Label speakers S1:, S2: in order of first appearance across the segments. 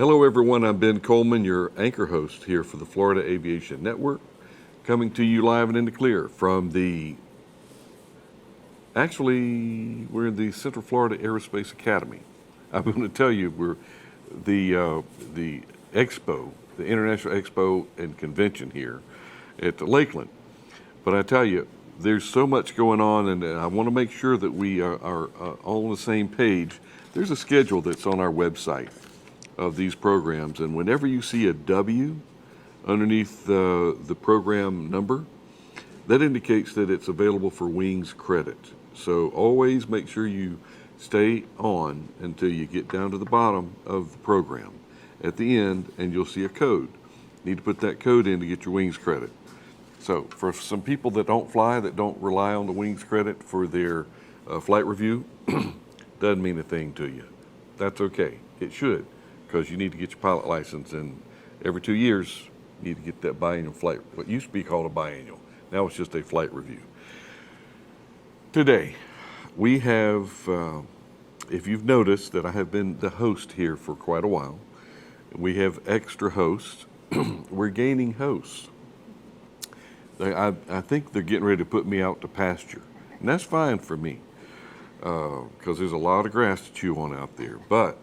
S1: Hello everyone, I'm Ben Coleman, your anchor host here for the Florida Aviation Network, coming to you live and in the clear from we're in the Central Florida Aerospace Academy. I'm going to tell you, we're the Expo, the International Expo and Convention here at Lakeland. But I tell you, there's so much going on, and I want to make sure that we are all on the same page. There's a schedule that's on our website of these programs, and whenever you see a W underneath the program number, that indicates that it's available for wings credit. So always make sure you stay on until you get down to the bottom of the program at the end, and you'll see a code. You need to put that code in to get your wings credit. So for some people that don't fly, that don't rely on the wings credit for their flight review, doesn't mean a thing to you. That's okay. It should, because you need to get your pilot license, and every 2 years you need to get that biannual flight, what used to be called a biannual. Now it's just a flight review. Today, we have, if you've noticed that I have been the host here for quite a while, we have extra hosts. We're gaining hosts. I think they're getting ready to put me out to pasture, and that's fine for me, because there's a lot of grass to chew on out there. But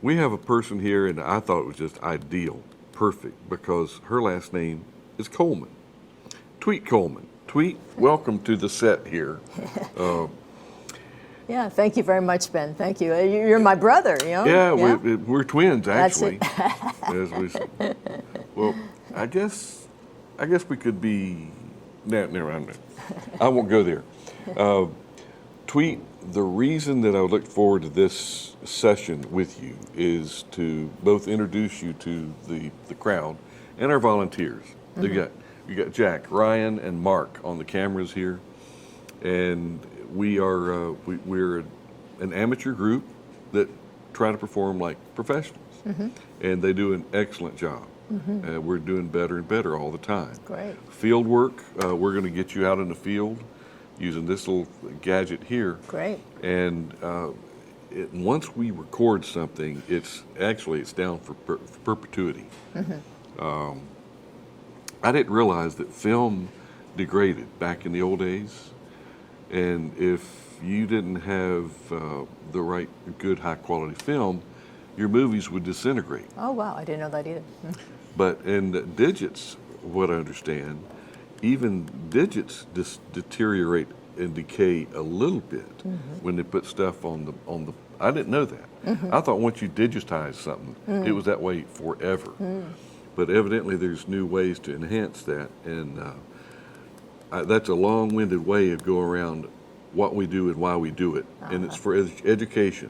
S1: we have a person here, and I thought it was just ideal, perfect, because her last name is Coleman. Tweet Coleman. Tweet, welcome to the set here.
S2: Yeah, thank you very much, Ben. Thank you. You're my brother, you know?
S1: Yeah, we're twins, actually.
S2: That's
S1: it. Well, I guess we could be. Never mind. I won't go there. Tweet, the reason that I would look forward to this session with you is to both introduce you to the crowd and our volunteers. Mm-hmm. You got Jack, Ryan, and Mark on the cameras here, and we're an amateur group that try to perform like professionals, mm-hmm. and they do an excellent job. Mm-hmm. We're doing better and better all the time.
S2: Great.
S1: Field work, we're going to get you out in the field using this little gadget here.
S2: Great.
S1: And once we record something, it's down for perpetuity. Mm-hmm. I didn't realize that film degraded back in the old days, and if you didn't have the right, good, high-quality film, your movies would disintegrate.
S2: Oh, wow, I didn't know that either.
S1: But in digits, what I understand, even digits deteriorate and decay a little bit mm-hmm. when they put stuff on the. I didn't know that. Mm-hmm. I thought once you digitize something, it was that way forever. But evidently there's new ways to enhance that, and that's a long-winded way of going around what we do and why we do it, and it's for education.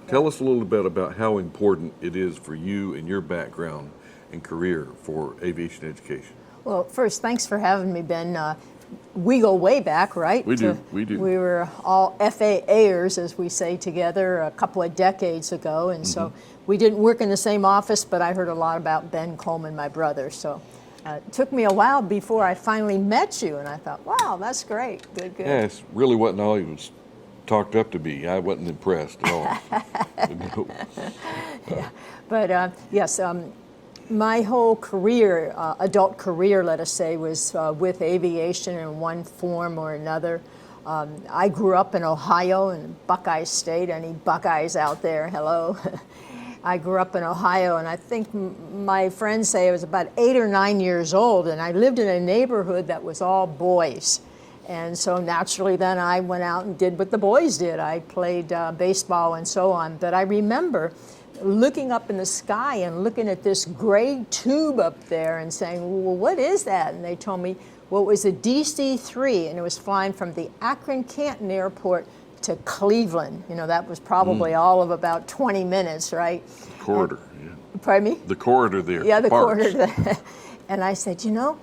S1: Tell us a little bit about how important it is for you and your background and career for aviation education.
S2: Well, first, thanks for having me, Ben. We go way back, right?
S1: We do. We
S2: were all FAAers, as we say, together a couple of decades ago, and mm-hmm. so we didn't work in the same office, but I heard a lot about Ben Coleman, my brother. So it took me a while before I finally met you, and I thought, wow, that's great. Good.
S1: Yeah, it really wasn't all he was talked up to be. I wasn't impressed at all.
S2: Yeah, but yes. My whole career, adult career, let us say, was with aviation in one form or another. I grew up in Ohio, in Buckeye State. Any Buckeyes out there? Hello. I grew up in Ohio, and I think my friends say I was about 8 or 9 years old, and I lived in a neighborhood that was all boys. And so naturally then I went out and did what the boys did. I played baseball and so on. But I remember looking up in the sky and looking at this gray tube up there and saying, well, what is that? And they told me, well, it was a DC-3, and it was flying from the Akron-Canton Airport to Cleveland. You know, that was probably all of about 20 minutes, right?
S1: The corridor, yeah.
S2: Pardon me?
S1: The corridor there.
S2: Yeah, the corridor. And I said, you know,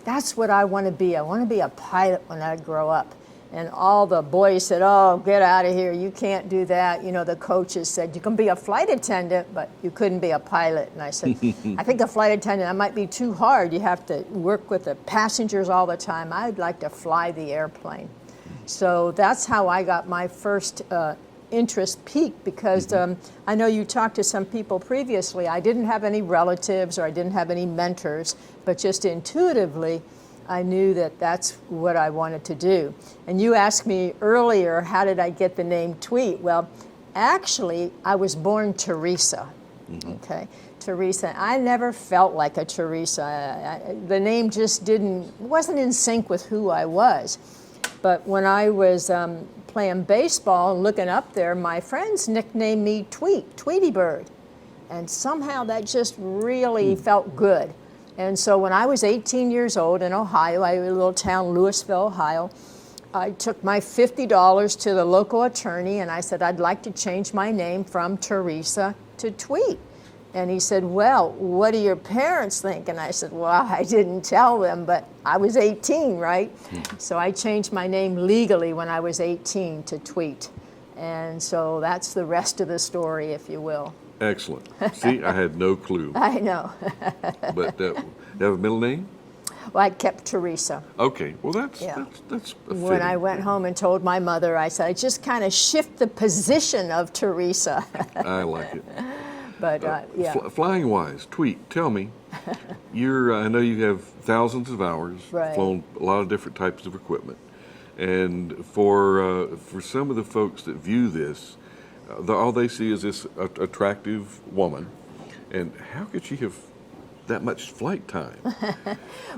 S2: that's what I want to be. I want to be a pilot when I grow up. And all the boys said, oh, get out of here. You can't do that. You know, the coaches said, you can be a flight attendant, but you couldn't be a pilot. And I said, I think a flight attendant, that might be too hard. You have to work with the passengers all the time. I'd like to fly the airplane. So that's how I got my first interest piqued because I know you talked to some people previously. I didn't have any relatives or I didn't have any mentors, but just intuitively, I knew that that's what I wanted to do. And you asked me earlier, how did I get the name Tweet? Well, actually, I was born Teresa, okay? Teresa. I never felt like a Teresa. The name just wasn't in sync with who I was. But when I was playing baseball and looking up there, my friends nicknamed me Tweet, Tweety Bird. And somehow that just really felt good. And so when I was 18 years old in Ohio, I was in a little town, Louisville, Ohio, I took my $50 to the local attorney and I said, I'd like to change my name from Teresa to Tweet. And he said, well, what do your parents think? And I said, well, I didn't tell them, but I was 18, right? So I changed my name legally when I was 18 to Tweet. And so that's the rest of the story, if you will.
S1: Excellent. See, I had no clue.
S2: I know.
S1: But you have a middle name?
S2: Well, I kept Teresa.
S1: Okay. Well, that's
S2: When I went home and told my mother, I said, I just kind of shift the position of Teresa.
S1: I like it.
S2: But yeah.
S1: Flying wise, Tweet, tell me, I know you have thousands of hours,
S2: Right.
S1: flown a lot of different types of equipment. And for some of the folks that view this, all they see is this attractive woman. And how could she have that much flight time?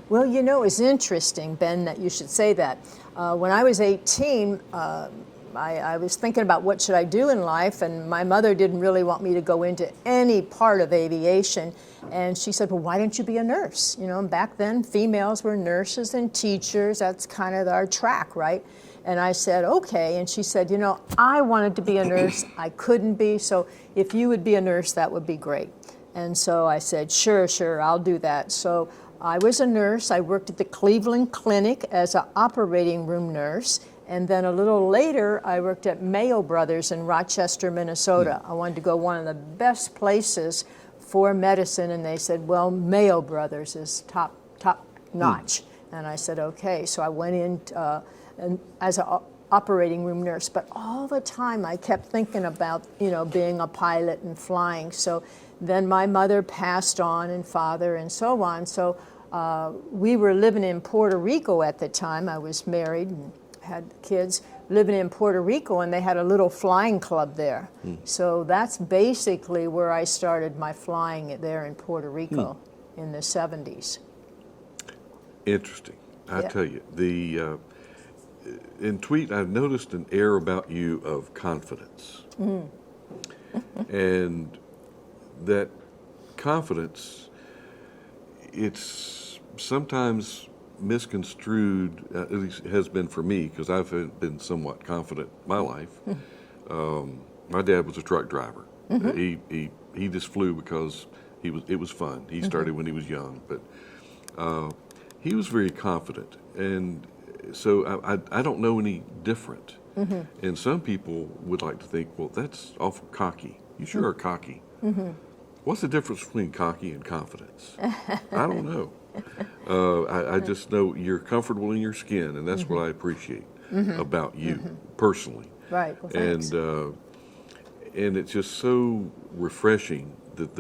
S2: Well, you know, it's interesting, Ben, that you should say that. When I was 18, I was thinking about what should I do in life, and my mother didn't really want me to go into any part of aviation. And she said, well, why don't you be a nurse? You know, and back then, females were nurses and teachers. That's kind of our track, right? And I said, okay. And she said, you know, I wanted to be a nurse. I couldn't be. So if you would be a nurse, that would be great. And so I said, sure, I'll do that. So I was a nurse. I worked at the Cleveland Clinic as an operating room nurse. And then a little later, I worked at Mayo Brothers in Rochester, Minnesota. I wanted to go one of the best places for medicine. And they said, well, Mayo Brothers is top notch. And I said, okay. So I went in as an operating room nurse. But all the time, I kept thinking about, you know, being a pilot and flying. So then my mother passed on, and father, and so on. So we were living in Puerto Rico at the time. I was married and had kids living in Puerto Rico, and they had a little flying club there. So that's basically where I started my flying there in Puerto Rico in the 70s.
S1: Interesting. I
S2: Yeah.
S1: tell you, in Tweet, I've noticed an air about you of confidence. And that confidence, it's sometimes misconstrued, at least it has been for me, because I've been somewhat confident my life. My dad was a truck driver. He just flew because it was fun. He started when he was young, but he was very confident. And so I don't know any different. And some people would like to think, well, that's awful cocky. You sure are cocky. What's the difference between cocky and confidence? I don't know. I just know you're comfortable in your skin, and that's what I appreciate about you personally.
S2: Right. Well, thanks.
S1: And it's just so refreshing that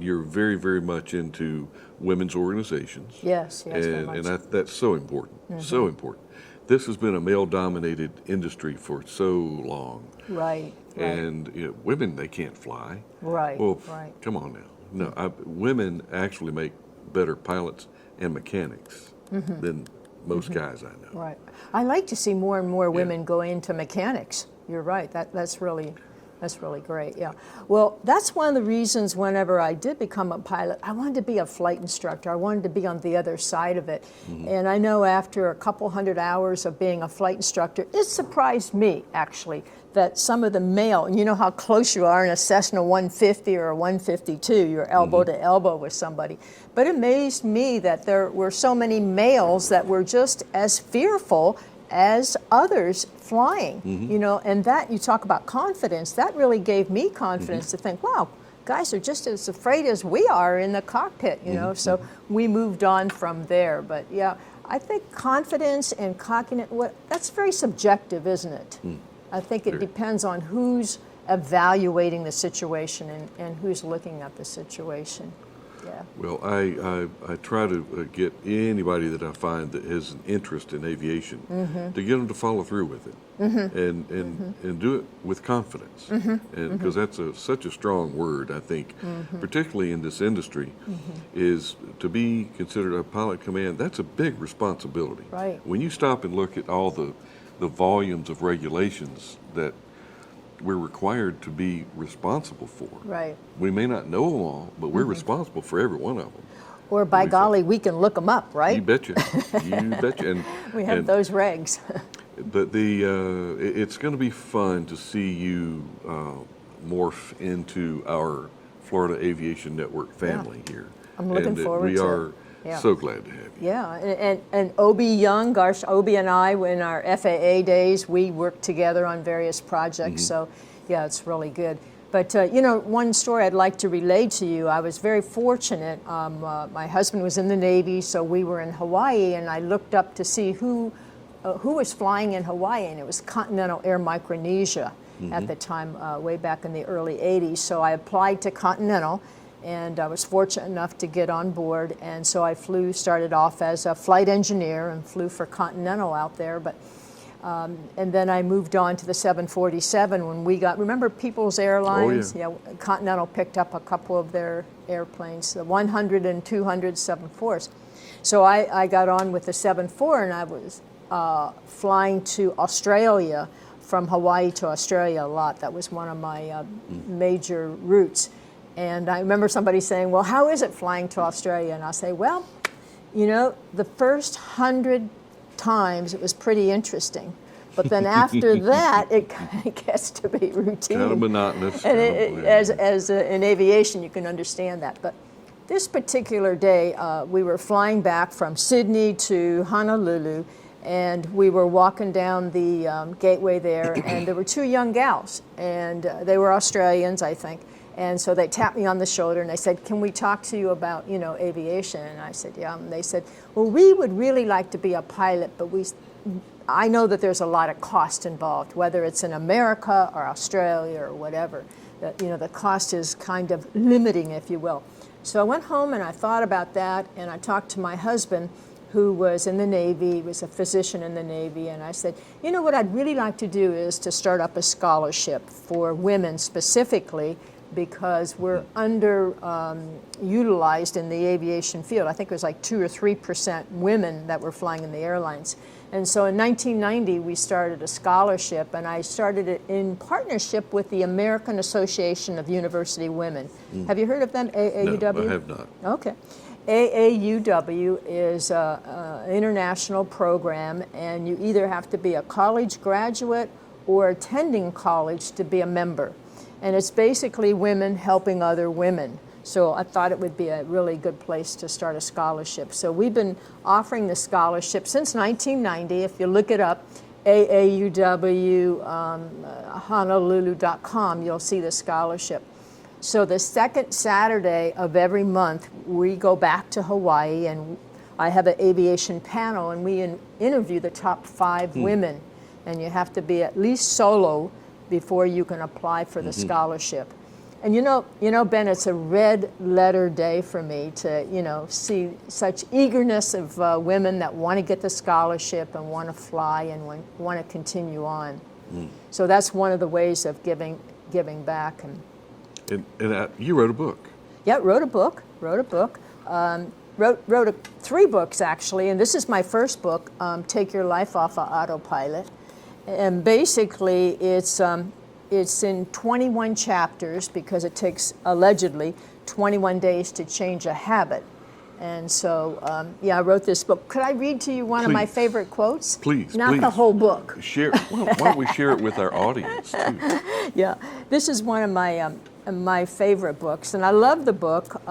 S1: you're very, very much into women's organizations.
S2: Yes, very much.
S1: And that's so important, so important. This has been a male-dominated industry for so long.
S2: Right.
S1: And you know, women, they can't fly.
S2: Right.
S1: Well,
S2: right.
S1: come on now. No, women actually make better pilots and mechanics than most guys I know.
S2: Right. I like to see more and more women go into mechanics. You're right. That's really great. Yeah. Well, that's one of the reasons whenever I did become a pilot, I wanted to be a flight instructor. I wanted to be on the other side of it. And I know after a couple hundred hours of being a flight instructor, it surprised me actually that some of the male, and you know how close you are in a Cessna 150 or a 152, you're elbow to elbow with somebody. But it amazed me that there were so many males that were just as fearful as others flying, you know, and that, you talk about confidence, that really gave me confidence to think, wow, guys are just as afraid as we are in the cockpit, you know, so we moved on from there. But yeah, I think confidence and cockiness, that's very subjective, isn't it? I think it depends on who's evaluating the situation and who's looking at the situation. Yeah.
S1: Well, I try to get anybody that I find that has an interest in aviation to get them to follow through with it and do it with confidence. And because that's such a strong word, I think, particularly in this industry, is to be considered a pilot command. That's a big responsibility.
S2: Right.
S1: When you stop and look at all the volumes of regulations that we're required to be responsible for.
S2: Right.
S1: We may not know them all, but we're responsible for every one of them.
S2: Or by golly, we can look them up, right?
S1: You betcha. You betcha. And,
S2: we have those regs.
S1: but it's going to be fun to see you morph into our Florida Aviation Network family here.
S2: I'm looking forward to it.
S1: We are so glad to have you.
S2: Yeah, and Obie Young, gosh, Obie and I, in our FAA days, we worked together on various projects. So, yeah, it's really good. But, one story I'd like to relate to you, I was very fortunate. My husband was in the Navy, so we were in Hawaii, and I looked up to see who was flying in Hawaii, and it was Continental Air Micronesia at the time, way back in the early 80s. So I applied to Continental, and I was fortunate enough to get on board. And so I started off as a flight engineer and flew for Continental out there. But and then I moved on to the 747 when we remember People's Airlines?
S1: Oh, yeah.
S2: Yeah, Continental picked up a couple of their airplanes, the 100 and 200 747s. So I got on with the 74, and I was flying to Australia, from Hawaii to Australia a lot. That was one of my major routes. And I remember somebody saying, well, how is it flying to Australia? And I say, well, the first 100 times it was pretty interesting. But then after that, it kind of gets to be routine.
S1: Kind of monotonous.
S2: And in aviation, you can understand that. But this particular day, we were flying back from Sydney to Honolulu, and we were walking down the gateway there, and there were two young gals, and they were Australians, I think. And so they tapped me on the shoulder and they said, can we talk to you about, aviation? And I said, yeah. And they said, well, we would really like to be a pilot, but I know that there's a lot of cost involved, whether it's in America or Australia or whatever. The cost is kind of limiting, if you will. So I went home and I thought about that, and I talked to my husband, who was in the Navy, he was a physician in the Navy, and I said, what I'd really like to do is to start up a scholarship for women specifically, because we're utilized in the aviation field. I think it was like 2 or 3% women that were flying in the airlines. And so in 1990, we started a scholarship, and I started it in partnership with the American Association of University Women. Have you heard of them, AAUW?
S1: No, I have not.
S2: Okay. AAUW is an international program, and you either have to be a college graduate or attending college to be a member. And it's basically women helping other women. So I thought it would be a really good place to start a scholarship. So we've been offering the scholarship since 1990. If you look it up, AAUW Honolulu.com, you'll see the scholarship. So the second Saturday of every month, we go back to Hawaii, and I have an aviation panel, and we interview the top 5 women. And you have to be at least solo before you can apply for the scholarship. And Ben, it's a red letter day for me to, see such eagerness of women that want to get the scholarship and want to fly and want to continue on. So that's one of the ways of giving back.
S1: And you wrote a book.
S2: Yeah, wrote a book. Wrote 3 books, actually, and this is my first book, Take Your Life Off of Autopilot. And basically, it's in 21 chapters, because it takes, allegedly, 21 days to change a habit. And so, I wrote this book. Could I read to you one of my favorite quotes?
S1: Please,
S2: Not the whole book.
S1: Why don't we share it with our audience, too?
S2: Yeah, this is one of my favorite books, and I love the book,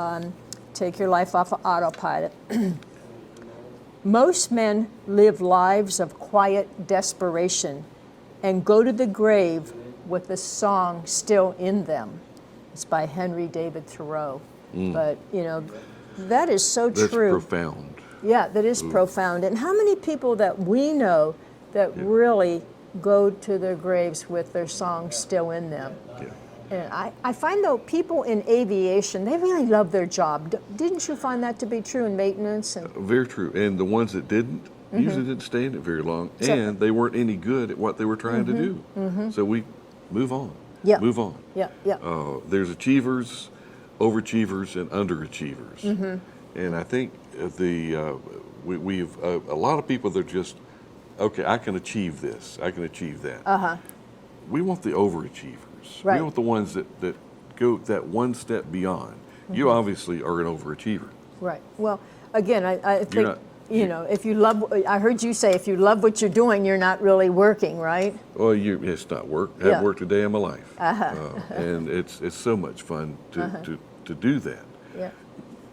S2: Take Your Life Off of Autopilot. Most men live lives of quiet desperation and go to the grave with the song still in them. It's by Henry David Thoreau. But, that is so true.
S1: That's profound.
S2: Yeah, that is profound. And how many people that we know that really go to their graves with their songs still in them.
S1: Yeah.
S2: And I find, though, people in aviation, they really love their job. Didn't you find that to be true in maintenance? And
S1: Very true. And the ones that didn't usually didn't stay in it very long,
S2: So-
S1: and they weren't any good at what they were trying to do. So we move on.
S2: Yeah.
S1: Move on.
S2: yeah, yeah,
S1: There's achievers, overachievers, and underachievers. And I think we've a lot of people that are just, okay, I can achieve this, I can achieve that. We want the overachievers.
S2: Right.
S1: We want the ones that go that one step beyond. You obviously are an overachiever.
S2: right. Well, again, I think,
S1: not-
S2: you know, if you love, I heard you say, if you love what you're doing, you're not really working, right?
S1: Well, it's not work. I
S2: Yeah.
S1: haven't worked a day in my life. And it's so much fun to do that.
S2: Yeah.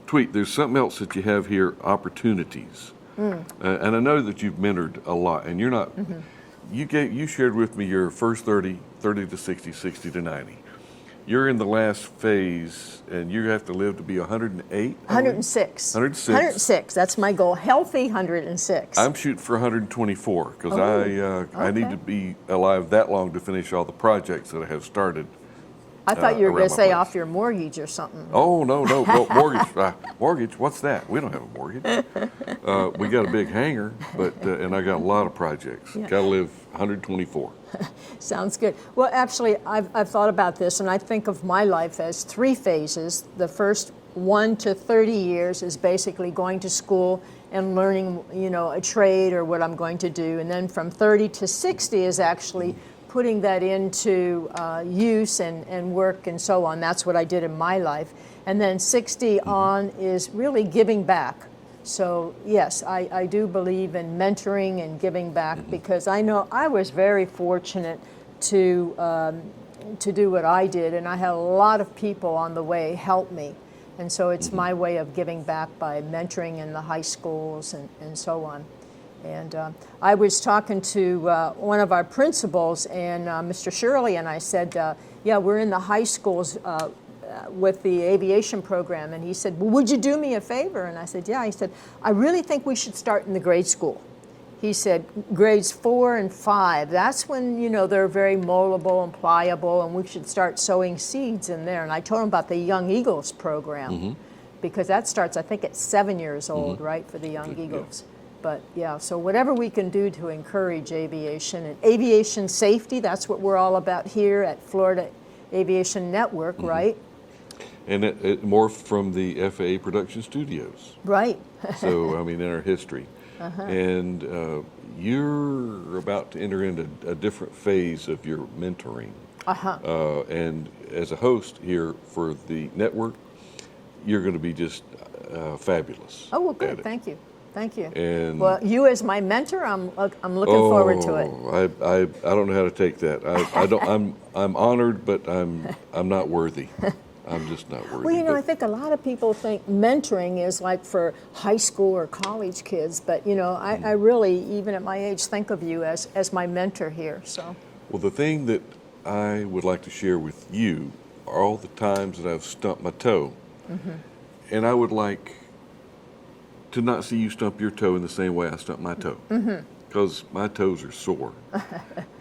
S1: Tweet, there's something else that you have here, opportunities. And I know that you've mentored a lot, and you're not, you shared with me your first 30 to 60, 60 to 90. You're in the last phase, and you have to live to be 108?
S2: 106.
S1: 106.
S2: 106, that's my goal, healthy 106.
S1: I'm shooting for 124, because I need
S2: okay.
S1: to be alive that long to finish all the projects that I have started.
S2: I thought you were
S1: around
S2: going to
S1: my
S2: say
S1: place.
S2: off your mortgage or something.
S1: Oh, no. Well, mortgage, what's that? We don't have a mortgage. We got a big hangar, but and I got a lot of projects.
S2: Yeah.
S1: Got to live 124.
S2: Sounds good. Well, actually, I've thought about this, and I think of my life as 3 phases. The first 1 to 30 years is basically going to school and learning, you know, a trade or what I'm going to do. And then from 30 to 60 is actually putting that into use and work and so on. That's what I did in my life. And then 60 on is really giving back. So yes, I do believe in mentoring and giving back, because I know I was very fortunate to do what I did, and I had a lot of people on the way help me. And so it's my way of giving back by mentoring in the high schools and so on. And I was talking to one of our principals, and Mr. Shirley, and I said, yeah, we're in the high schools with the aviation program. And he said, well, would you do me a favor? And I said, yeah. He said, I really think we should start in the grade school. He said, grades 4 and 5, that's when, you know, they're very moldable and pliable, and we should start sowing seeds in there. And I told him about the Young Eagles program, because that starts, I think, at 7 years old, right, for the Young Eagles. But yeah, so whatever we can do to encourage aviation and aviation safety, that's what we're all about here at Florida Aviation Network, right?
S1: And it morphed from the FAA production studios.
S2: Right.
S1: So, I mean, in our history. And you're about to enter into a different phase of your mentoring. And as a host here for the network, you're going to be just fabulous.
S2: Oh, well,
S1: at
S2: good.
S1: it.
S2: Thank you. Thank you.
S1: And
S2: Well, you as my mentor, I'm looking forward to it.
S1: I don't know how to take that. I don't. I'm honored, but I'm not worthy. I'm just not worthy.
S2: Well, you know,
S1: but-
S2: I think a lot of people think mentoring is like for high school or college kids, but you know, I really, even at my age, think of you as my mentor here. So.
S1: Well, the thing that I would like to share with you are all the times that I've stumped my toe, and I would like to not see you stump your toe in the same way I stump my toe, because my toes are sore.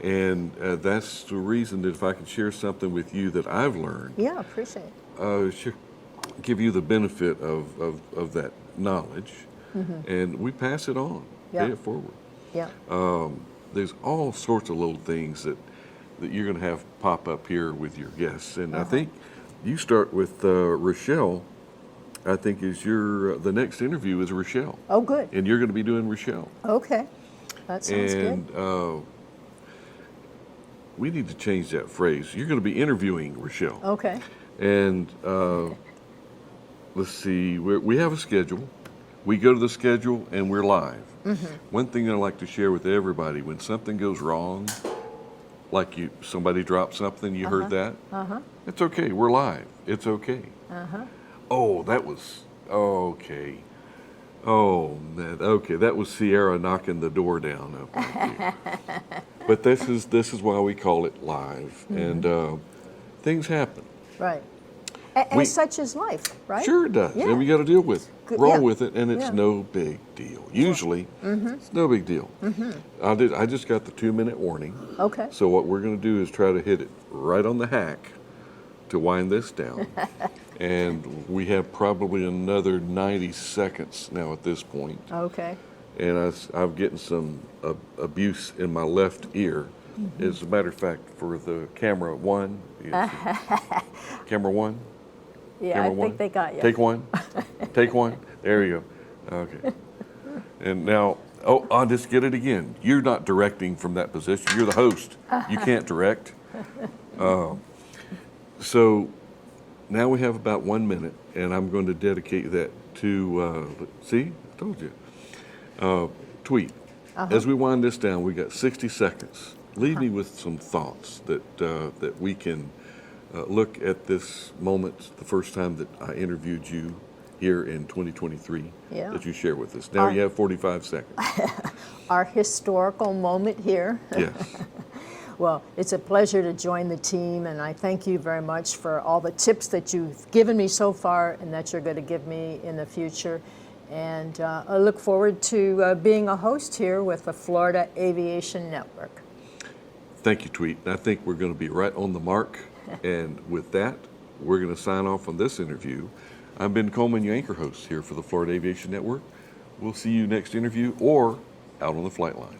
S1: And that's the reason that if I can share something with you that I've learned,
S2: Yeah, appreciate it.
S1: give you the benefit of that knowledge, and we pass it on,
S2: Yeah.
S1: pay it forward.
S2: Yeah.
S1: There's all sorts of little things that you're going to have pop up here with your guests, and I think you start with Rochelle. I think is the next interview is Rochelle,
S2: Oh, good.
S1: and you're going to be doing Rochelle.
S2: Okay. That sounds
S1: And
S2: good.
S1: we need to change that phrase. You're going to be interviewing Rochelle.
S2: Okay.
S1: And let's see, we have a schedule. We go to the schedule and we're live. One thing I like to share with everybody, when something goes wrong, like somebody dropped something, you heard that? It's okay, we're live. It's okay. Oh, that was, okay. Oh, man, okay, that was Sierra knocking the door down up right there. But this is why we call it live. And things happen.
S2: Right. And such is life, right?
S1: Sure it does,
S2: Yeah.
S1: and we got to deal with
S2: Good-
S1: roll
S2: yeah.
S1: with it, and it's
S2: Yeah.
S1: no big deal. Usually, it's no big deal. I just got the 2-minute warning.
S2: Okay.
S1: So what we're going to do is try to hit it right on the hack to wind this down. And we have probably another 90 seconds now at this point.
S2: Okay.
S1: And I'm getting some abuse in my left ear. As a matter of fact, for the camera one, camera one,
S2: Yeah,
S1: camera
S2: I
S1: one.
S2: think they got you.
S1: Take one, take one. There you go. Okay. And now, I'll just get it again. You're not directing from that position. You're the host. You can't direct. So now we have about 1 minute, and I'm going to dedicate that to, see, I told you, Tweet. As we wind this down, we got 60 seconds. Leave me with some thoughts that we can look at this moment, the first time that I interviewed you here in 2023,
S2: Yeah.
S1: that you share with us. Now you have 45 seconds.
S2: Our historical moment here.
S1: Yes.
S2: Well, it's a pleasure to join the team, and I thank you very much for all the tips that you've given me so far and that you're going to give me in the future. And I look forward to being a host here with the Florida Aviation Network.
S1: Thank you, Tweet. I think we're going to be right on the mark. And with that, we're going to sign off on this interview. I'm Ben Coleman, your anchor host here for the Florida Aviation Network. We'll see you next interview or out on the flight line.